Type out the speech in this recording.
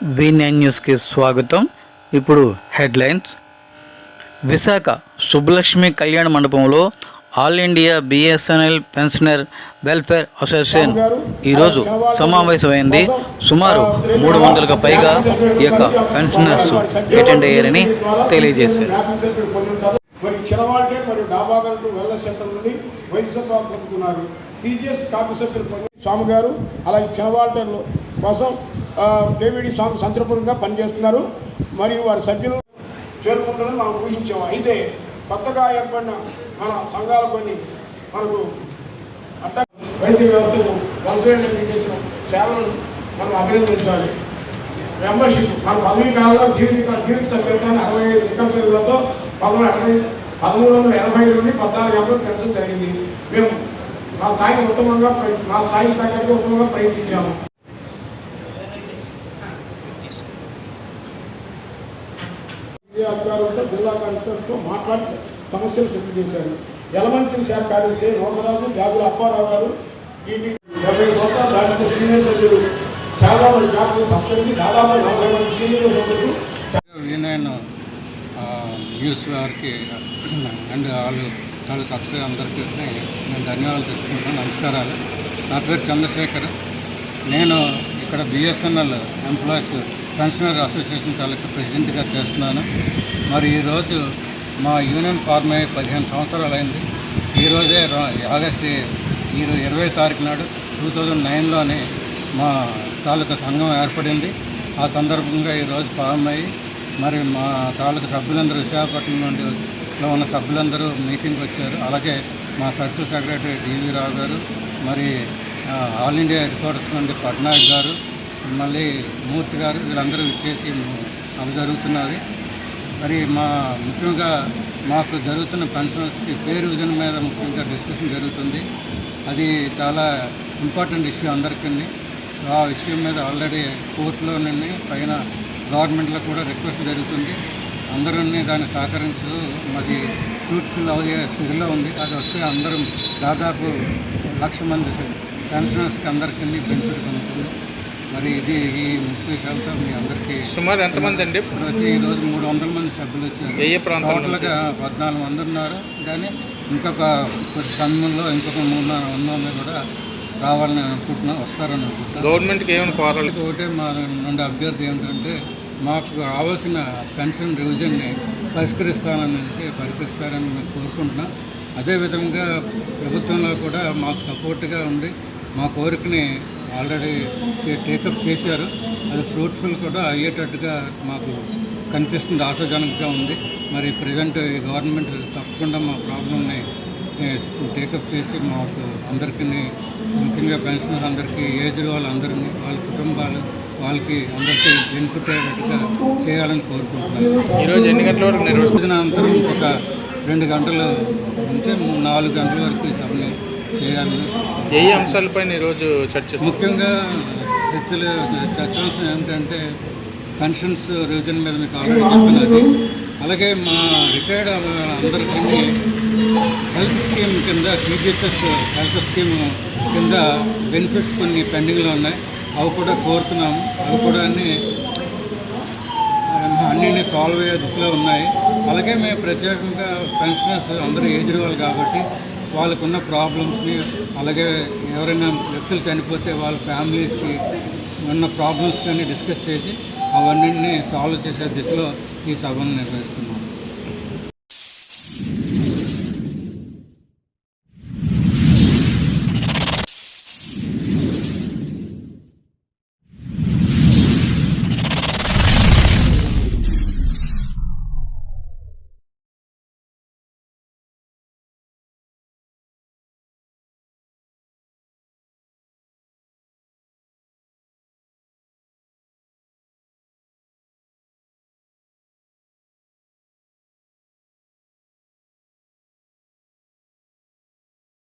V9 న్యూస్కి స్వాగతం. ఇప్పుడు హెడ్లైన్స్. విశాఖ సుబ్బలక్ష్మి కళ్యాణ మండపంలో all India BSNL pensioner welfare association ఈరోజు సమావేశమైంది. సుమారు 300కు పైగా ఈ యొక్క పెన్షనర్స్ అటెండ్ అయ్యారని తెలియజేశారు. మరి చిలవాల్టే మరియు డాబాగల్ వెల్నెస్ సెంటర్ నుండి వైద్య సలహా పొందుతున్నారు. సిజిఎస్ కాపు సభ్యులు స్వామి గారు అలాగే చిలవాల్టర్ల కోసం కేవీడి స్వామి సంతృప్తంగా పనిచేస్తున్నారు. మరియు వారి సభ్యులు చేరుకుంటారని మనం ఊహించాము. అయితే కొత్తగా ఏర్పడిన మన సంఘాలు కొన్ని మనకు వైద్య వ్యవస్థకు వలసవేయడానికి చేసిన సేవలను మనం అభినందించాలి. మెంబర్షిప్ మన పదవీ కాలంలో జీవిత సంకేతాన్ని 65 నికర పెరుగులతో 1385 నుండి 1450 పెన్షన్ జరిగింది. మేము మా స్థాయికి తగ్గట్టుగా ఉత్తమంగా ప్రయత్నించాము. అధికారులతో జిల్లా కలెక్టర్తో మాట్లాడి సమస్యలు సెటిల్ చేశారు. ఎలమంత్రి శాఖ కార్యదర్శి నోకరాజు జాగుల అప్పారావు గారు టీటీ 70 సంవత్సరాలు దాటిన సీనియర్ సభ్యులు చాలా మంది డాక్టర్లు సంస్కరించి దాదాపు 40 మంది సీనియర్ సభ్యులు న్యూస్ వారికి అండ్ వాళ్ళు సబ్స్క్రైబ్ అందరికీ నేను ధన్యవాదాలు తెలుపుకుంటున్నాను. నమస్కారాలు. నా పేరు చంద్రశేఖర్. నేను ఇక్కడ బిఎస్ఎన్ఎల్ ఎంప్లాయీస్ పెన్షనర్ అసోసియేషన్ తాలూకా ప్రెసిడెంట్గా చేస్తున్నాను. మరి ఈరోజు మా యూనియన్ ఫార్మ్ అయ్యి 15 సంవత్సరాలు అయింది. ఈరోజే ఆగస్టు 20 తారీఖు నాడు 2009లోనే మా తాలూకా సంఘం ఏర్పడింది. ఆ సందర్భంగా ఈరోజు ఫార్మ్ అయ్యి మరి మా తాలూకా సభ్యులందరూ విశాఖపట్నం నుండి ఉన్న సభ్యులందరూ మీటింగ్కి వచ్చారు. అలాగే మా సర్కిల్ సెక్రటరీ డివి రావు గారు, మరి ఆల్ ఇండియా హెడ్ క్వార్టర్స్ నుండి పట్నాయక్ గారు, మళ్ళీ మూర్తి గారు, వీళ్ళందరూ ఇచ్చేసి సభ జరుగుతున్నది. మరి ముఖ్యంగా మాకు జరుగుతున్న పెన్షనర్స్కి పే రివిజన్ మీద ముఖ్యంగా డిస్కషన్ జరుగుతుంది. అది చాలా ఇంపార్టెంట్ ఇష్యూ అందరికీ. ఆ విషయం మీద ఆల్రెడీ కోర్టులో నుండి పైన గవర్నమెంట్లో కూడా రిక్వెస్ట్ జరుగుతుంది. అందరూ దాన్ని సహకరించు మాది ఫ్రూట్ఫుల్ అయ్యే స్థితిలో ఉంది. అది వస్తే అందరం దాదాపు 1,00,000 మంది పెన్షనర్స్కి అందరికీ బెనిఫిట్ పొందుతుంది. మరి ఇది ఈ 30 శాతం మీ అందరికీ సుమారు ఎంతమంది అండి? ఇప్పుడు వచ్చి ఈరోజు 300 మంది సభ్యులు వచ్చారు. టోటల్గా 14 మంది ఉన్నారు. కానీ ఇంకొక కొద్ది సమయంలో ఇంకొక 300 కూడా రావాలని అనుకుంటున్నాం, వస్తారని అనుకుంటున్నాం. గవర్నమెంట్కి ఏమైనా కోరాలి? ఒకటే మా నుండి అభ్యర్థి ఏమిటంటే మాకు కావాల్సిన పెన్షన్ రివిజన్ని పరిష్కరిస్తారని మేము కోరుకుంటున్నాం. అదేవిధంగా ప్రభుత్వంలో కూడా మాకు సపోర్ట్గా ఉండి మా కోరికని ఆల్రెడీ టేకప్ చేశారు. అది ఫ్రూట్ఫుల్ కూడా అయ్యేటట్టుగా మాకు కనిపిస్తుంది, ఆశాజనకంగా ఉంది. మరి ప్రజెంట్ ఈ గవర్నమెంట్ తప్పకుండా మా ప్రాబ్లమ్ని టేకప్ చేసి మాకు అందరికీ, ముఖ్యంగా పెన్షనర్స్ అందరికీ, ఏజ్డ్ వాళ్ళందరినీ, వాళ్ళ కుటుంబాలు వాళ్ళకి అందరికీ బెనిఫిట్ అయ్యేటట్టుగా చేయాలని కోరుకుంటున్నాను. ఈరోజు ఎన్ని గంటల వరకు నిర్వహించిన అనంతరం ఒక 2 గంటలు ఉంటే 4 గంటల వరకు ఈ సభని చేయాలి. ఏ అంశాలపైన ఈరోజు చర్చిస్తాం? ముఖ్యంగా చర్చలు ఏమిటంటే పెన్షన్స్ రివిజన్ మీద మీకు ఆల్రెడీ చెప్పినది. అలాగే మా రిటైర్డ్ అందరికీ హెల్త్ స్కీమ్ కింద సిజిహెచ్ఎస్ హెల్త్ స్కీమ్ కింద బెనిఫిట్స్ కొన్ని పెండింగ్లో ఉన్నాయి. అవి కూడా కోరుతున్నాము. అవి కూడా అన్నీ సాల్వ్ అయ్యే దిశలో ఉన్నాయి. అలాగే మేము ప్రత్యేకంగా పెన్షనర్స్ అందరూ ఏజ్డ్ వాళ్ళు కాబట్టి వాళ్ళకున్న ప్రాబ్లమ్స్ని, అలాగే ఎవరైనా వ్యక్తులు చనిపోతే వాళ్ళ ఫ్యామిలీస్కి ఉన్న ప్రాబ్లమ్స్ కానీ డిస్కస్ చేసి అవన్నీ సాల్వ్ చేసే దిశలో ఈ సభను నిర్వహిస్తున్నాం.